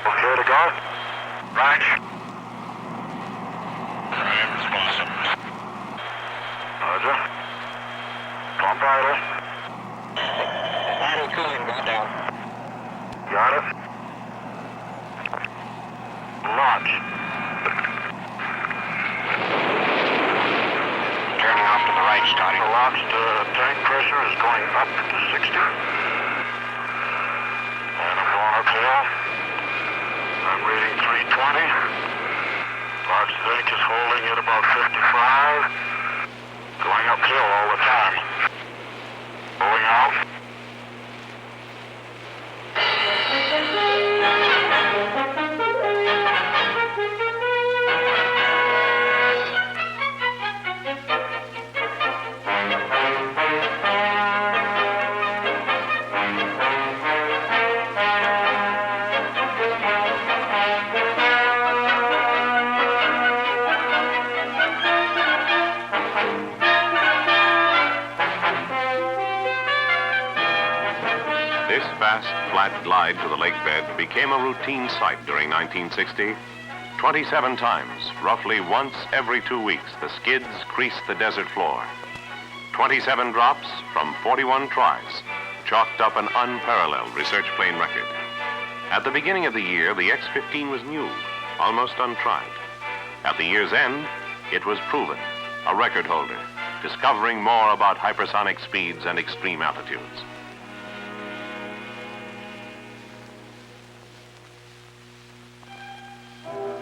Okay to go? Right. I am responsive. Roger. Pump idle. Idle cooling got down. Got it. Launch. Turning off to the right, starting. The launched tank pressure is going up to 60. And I'm going uphill. I'm reading 320. Large tank is holding at about 55. Going uphill all the time. Pulling out. This fast, flat glide to the lake bed became a routine sight during 1960. 27 times, roughly once every 2 weeks, the skids creased the desert floor. 27 drops from 41 tries chalked up an unparalleled research plane record. At the beginning of the year, the X-15 was new, almost untried. At the year's end, it was proven, a record holder, discovering more about hypersonic speeds and extreme altitudes.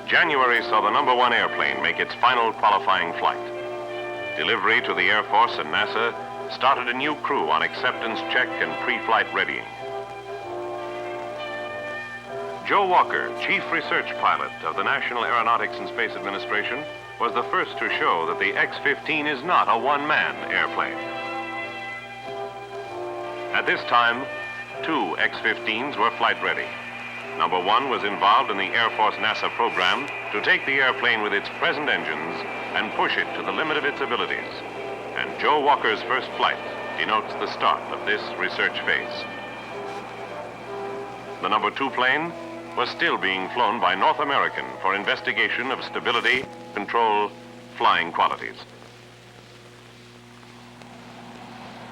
January saw the number 1 airplane make its final qualifying flight. Delivery to the Air Force and NASA started a new crew on acceptance check and pre-flight readying. Joe Walker, chief research pilot of the National Aeronautics and Space Administration, was the first to show that the X-15 is not a one-man airplane. At this time, 2 X-15s were flight ready. Number 1 was involved in the Air Force NASA program to take the airplane with its present engines and push it to the limit of its abilities. And Joe Walker's first flight denotes the start of this research phase. The number 2 plane was still being flown by North American for investigation of stability, control, flying qualities.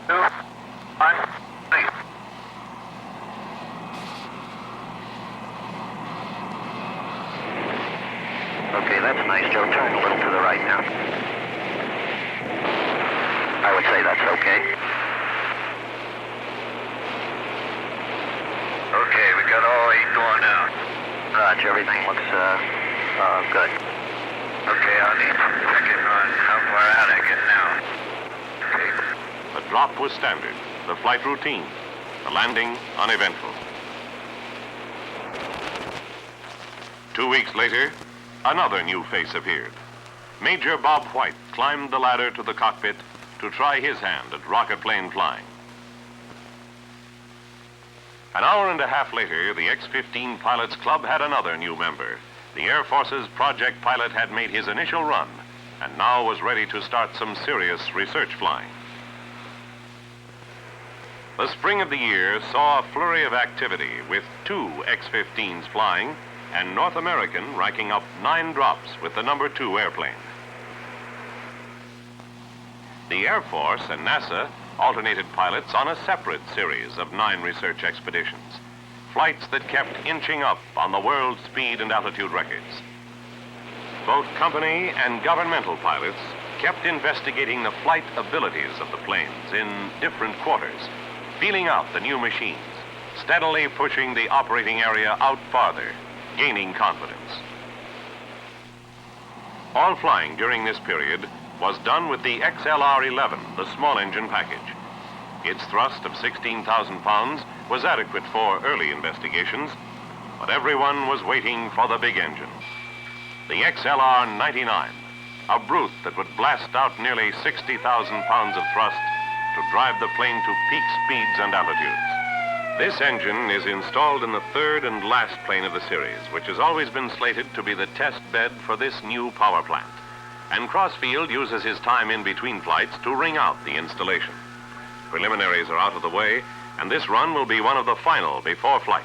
2, 1, 3. Okay, that's nice, Joe. Turn a little to the right now. I would say that's okay. Okay, we got all 8 going now. Roger, everything looks, good. Okay, I'll need some checking on how far out I get now. Okay. The drop was standard, the flight routine, the landing uneventful. 2 weeks later, another new face appeared. Major Bob White climbed the ladder to the cockpit to try his hand at rocket plane flying. An hour and a half later, the X-15 Pilots Club had another new member. The Air Force's project pilot had made his initial run and now was ready to start some serious research flying. The spring of the year saw a flurry of activity with 2 X-15s flying and North American ranking up 9 drops with the number 2 airplane. The Air Force and NASA alternated pilots on a separate series of 9 research expeditions, flights that kept inching up on the world speed and altitude records. Both company and governmental pilots kept investigating the flight abilities of the planes in different quarters, feeling out the new machines, steadily pushing the operating area out farther, gaining confidence. All flying during this period was done with the XLR-11, the small engine package. Its thrust of 16,000 pounds was adequate for early investigations, but everyone was waiting for the big engine. The XLR-99, a brute that would blast out nearly 60,000 pounds of thrust to drive the plane to peak speeds and altitudes. This engine is installed in the 3rd and last plane of the series, which has always been slated to be the test bed for this new power plant. And Crossfield uses his time in between flights to ring out the installation. Preliminaries are out of the way, and this run will be one of the final before flight.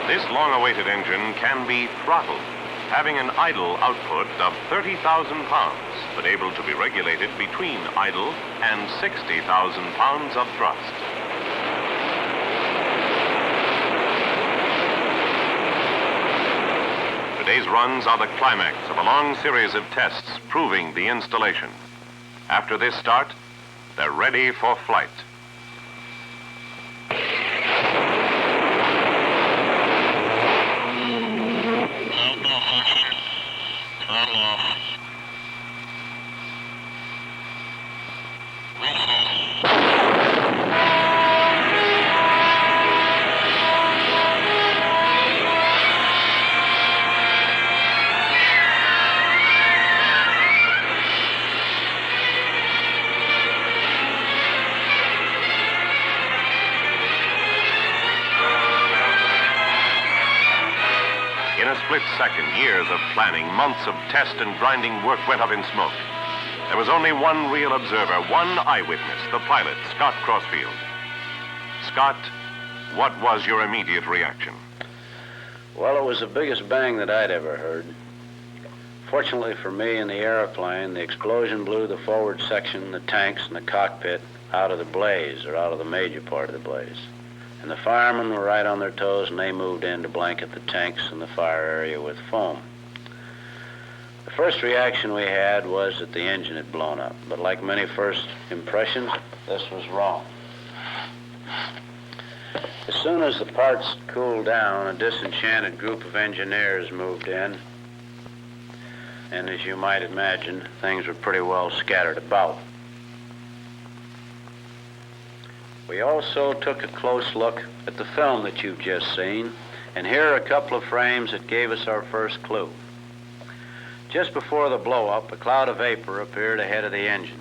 This long-awaited engine can be throttled, having an idle output of 30,000 pounds, but able to be regulated between idle and 60,000 pounds of thrust. Today's runs are the climax of a long series of tests proving the installation. After this start, they're ready for flight. In a split second, years of planning, months of test and grinding work went up in smoke. There was only one real observer, one eyewitness, the pilot, Scott Crossfield. Scott, what was your immediate reaction? Well, it was the biggest bang that I'd ever heard. Fortunately for me and the airplane, the explosion blew the forward section, the tanks, and the cockpit out of the blaze, or out of the major part of the blaze. And the firemen were right on their toes, and they moved in to blanket the tanks and the fire area with foam. The first reaction we had was that the engine had blown up, but like many first impressions, this was wrong. As soon as the parts cooled down, a disenchanted group of engineers moved in, and as you might imagine, things were pretty well scattered about. We also took a close look at the film that you've just seen, and here are a couple of frames that gave us our first clue. Just before the blow-up, a cloud of vapor appeared ahead of the engine.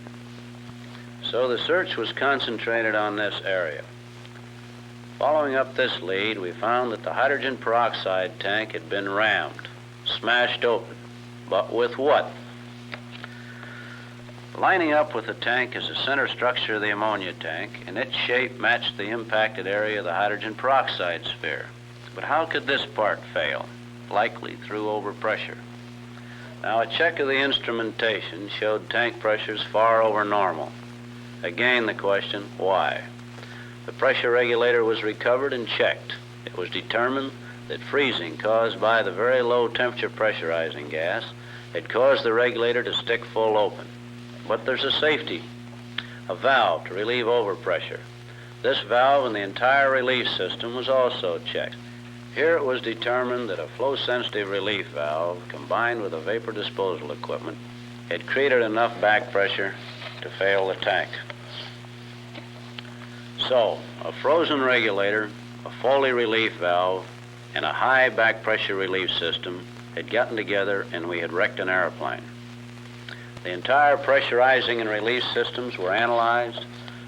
So the search was concentrated on this area. Following up this lead, we found that the hydrogen peroxide tank had been rammed, smashed open. But with what? Lining up with the tank is the center structure of the ammonia tank, and its shape matched the impacted area of the hydrogen peroxide sphere. But how could this part fail? Likely through overpressure. Now, a check of the instrumentation showed tank pressures far over normal. Again, the question, why? The pressure regulator was recovered and checked. It was determined that freezing caused by the very low temperature pressurizing gas had caused the regulator to stick full open. But there's a safety, a valve to relieve overpressure. This valve and the entire relief system was also checked. Here it was determined that a flow-sensitive relief valve combined with a vapor disposal equipment had created enough back pressure to fail the tank. So, a frozen regulator, a Foley relief valve, and a high back pressure relief system had gotten together, and we had wrecked an airplane. The entire pressurizing and release systems were analyzed,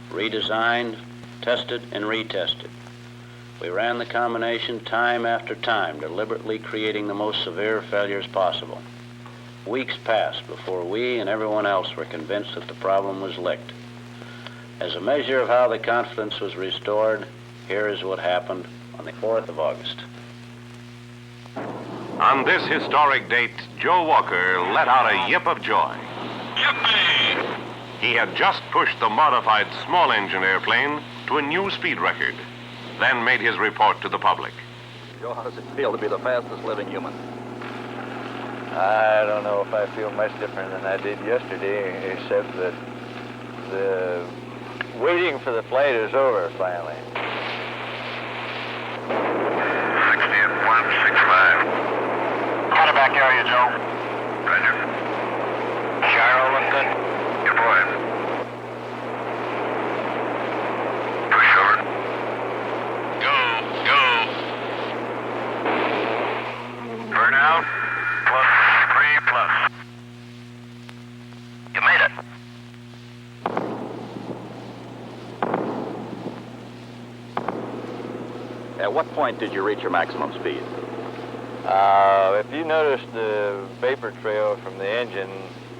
redesigned, tested, and retested. We ran the combination time after time, deliberately creating the most severe failures possible. Weeks passed before we and everyone else were convinced that the problem was licked. As a measure of how the confidence was restored, here is what happened on the 4th of August. On this historic date, Joe Walker let out a yip of joy. Yippee! He had just pushed the modified small-engine airplane to a new speed record, then made his report to the public. Joe, how does it feel to be the fastest living human? I don't know if I feel much different than I did yesterday, except that the waiting for the flight is over finally. 60 at 165. Quarterback area, Joe. Roger. Gyro look good? Your boy. Push over. Go. Burn out. +3 plus. You made it. At what point did you reach your maximum speed? If you notice the vapor trail from the engine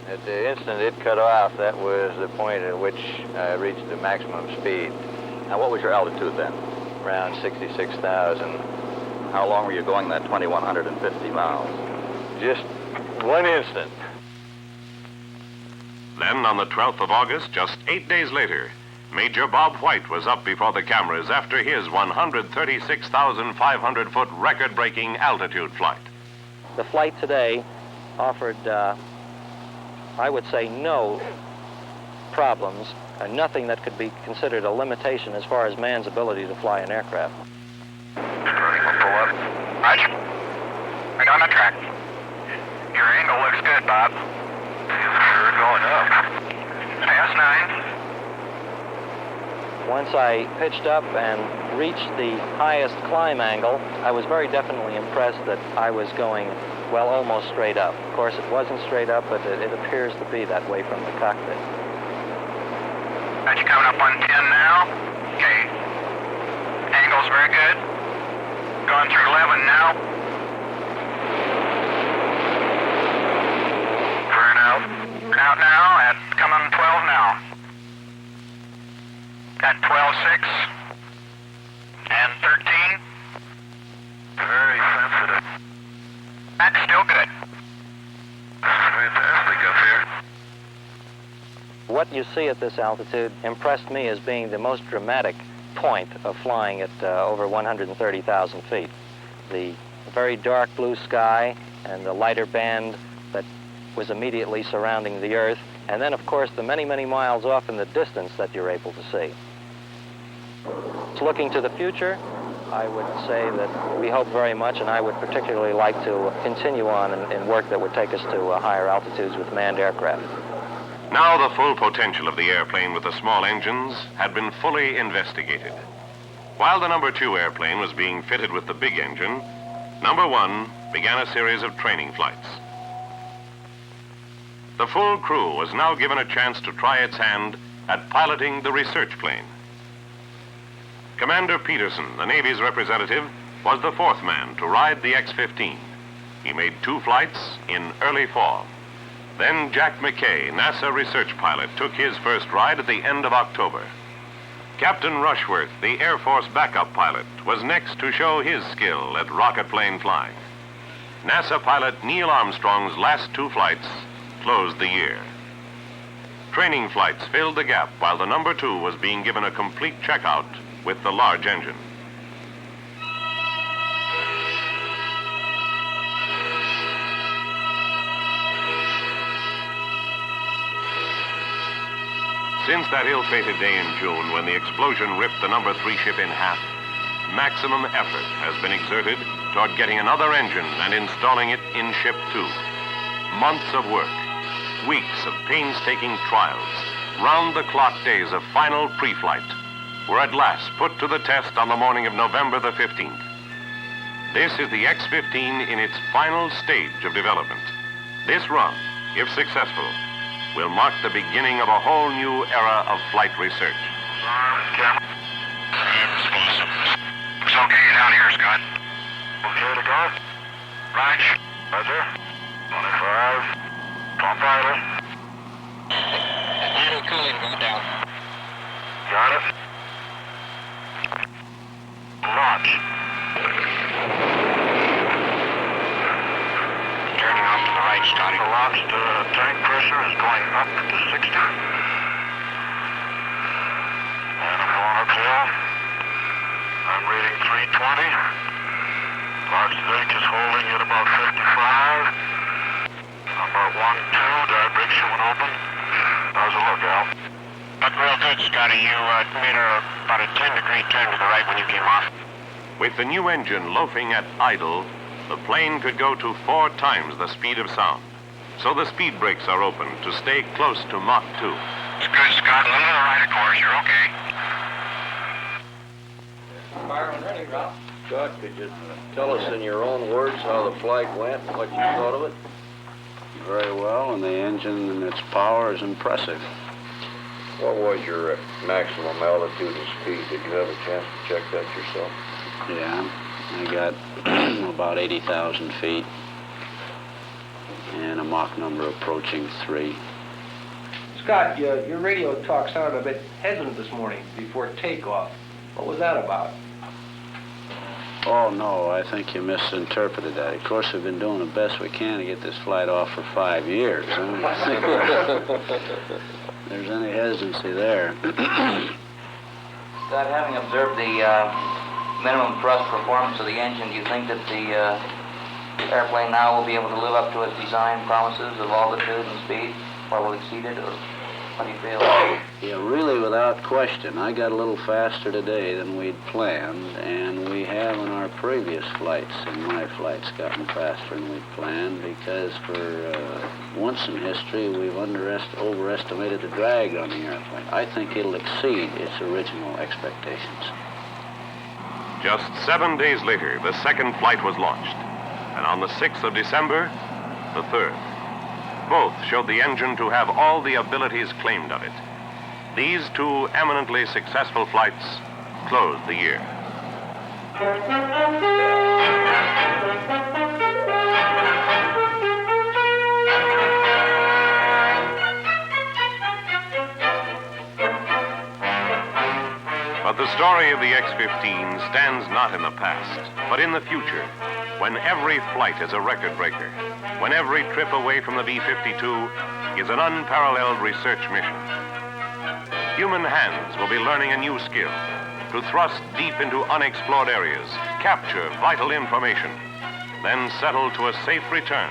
At the instant it cut off, that was the point at which I reached the maximum speed, Now, what was your altitude then? around 66,000. How long were you going that 2,150 miles? Just one instant. Then, on the 12th of August, just 8 days later, Major Bob White was up before the cameras after his 136,500-foot record-breaking altitude flight. The flight today offered, I would say, no problems, nothing that could be considered a limitation as far as man's ability to fly an aircraft. Pull up. Roger. Right on the track. Your angle looks good, Bob. Sure going up. Pass 9. Once I pitched up and reached the highest climb angle, I was very definitely impressed that I was going, well, almost straight up. Of course, it wasn't straight up, but it appears to be that way from the cockpit. Got you coming up on 10 now. Okay. Angle's very good. Going through 11 now. Burn out. Burn out now at coming 12 now. At 12.6 and 13. Very sensitive. That's still good. Fantastic up here. What you see at this altitude impressed me as being the most dramatic point of flying at over 130,000 feet. The very dark blue sky and the lighter band that was immediately surrounding the Earth, and then, of course, the many, many miles off in the distance that you're able to see. Looking to the future, I would say that we hope very much, and I would particularly like to continue on in work that would take us to higher altitudes with manned aircraft. Now the full potential of the airplane with the small engines had been fully investigated. While the number 2 airplane was being fitted with the big engine, number 1 began a series of training flights. The full crew was now given a chance to try its hand at piloting the research plane. Commander Peterson, the Navy's representative, was the 4th man to ride the X-15. He made 2 flights in early fall. Then Jack McKay, NASA research pilot, took his first ride at the end of October. Captain Rushworth, the Air Force backup pilot, was next to show his skill at rocket plane flying. NASA pilot Neil Armstrong's last 2 flights closed the year. Training flights filled the gap while the number 2 was being given a complete checkout with the large engine. Since that ill-fated day in June when the explosion ripped the number 3 ship in half, maximum effort has been exerted toward getting another engine and installing it in Ship 2. Months of work, weeks of painstaking trials, round-the-clock days of final pre-flight were at last put to the test on the morning of November the 15th. This is the X-15 in its final stage of development. This run, if successful, will mark the beginning of a whole new era of flight research. Camera. Explosive. Looks okay down here, Scott. Okay to go? Raj. Roger. 25. Pump idle. Idle cooling going down. Got it. Launch. Turning off to the right, Scotty. The launch tank pressure is going up to 60. And I'm going uphill. I'm reading 320. Large zinc is holding at about 55. About 1-2, dive brake showing open. How's it look, Al? Looked real good, Scotty. You made about a 10-degree turn to the right when you came off. With the new engine loafing at idle, the plane could go to 4 times the speed of sound. So the speed brakes are open to stay close to Mach 2. It's good, Scott. A little to the right, of course. You're okay. Firing ready, Ralph. Scott, could you tell us in your own words how the flight went and what you thought of it? Very well, and the engine and its power is impressive. What was your maximum altitude and speed? Did you have a chance to check that yourself? Yeah, I got about 80,000 feet. and a Mach number approaching 3. Scott, your radio talk sounded a bit hesitant this morning before takeoff. What was that about? Oh, no, I think you misinterpreted that. Of course, we've been doing the best we can to get this flight off for 5 years. I don't think there's any hesitancy there. Scott, having observed the minimum thrust performance of the engine, do you think that the airplane now will be able to live up to its design promises of altitude and speed, or will exceed it, or what do you feel? Yeah, really, without question. I got a little faster today than we'd planned, and we have in our previous flights, in my flights, gotten faster than we'd planned, because for once in history, we've overestimated the drag on the airplane. I think it'll exceed its original expectations. Just 7 days later, the second flight was launched, and on the 6th of December, the third. Both showed the engine to have all the abilities claimed of it. These two eminently successful flights closed the year. But the story of the X-15 stands not in the past, but in the future, when every flight is a record breaker, when every trip away from the B-52 is an unparalleled research mission. Human hands will be learning a new skill to thrust deep into unexplored areas, capture vital information, then settle to a safe return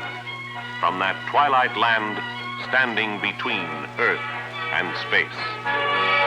from that twilight land standing between Earth and space.